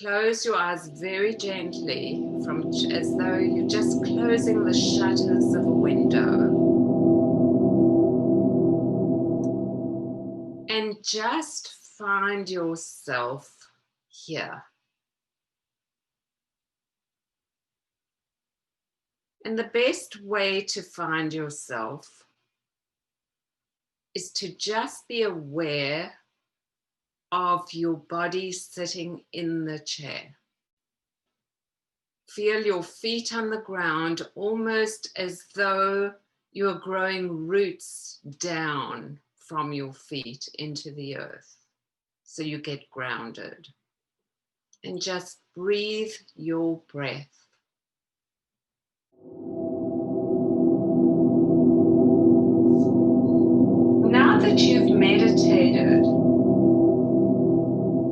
Close your eyes very gently, as though you're just closing the shutters of a window. And just find yourself here. And the best way to find yourself is to just be aware of your body sitting in the chair. Feel your feet on the ground, almost as though you're growing roots down from your feet into the earth, so you get grounded. And just breathe your breath. Now that you've meditated,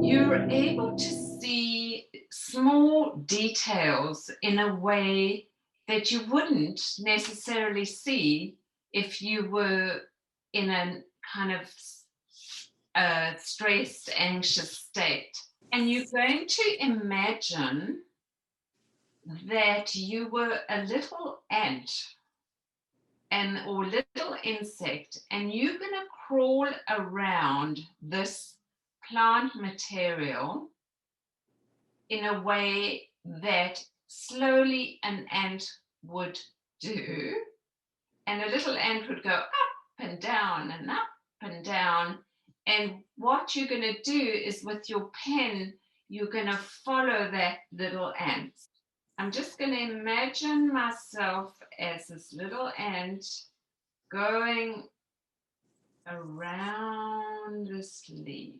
you're able to see small details in a way that you wouldn't necessarily see if you were in a kind of stressed, anxious state. And you're going to imagine that you were a little ant or little insect, and you're going to crawl around this plant material in a way that slowly an ant would do. And a little ant would go up and down and up and down. And what you're going to do is with your pen, you're going to follow that little ant. I'm just going to imagine myself as this little ant going around this leaf.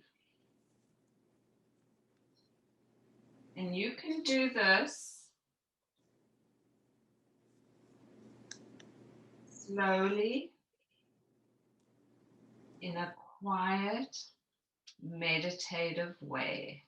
And you can do this slowly in a quiet, meditative way.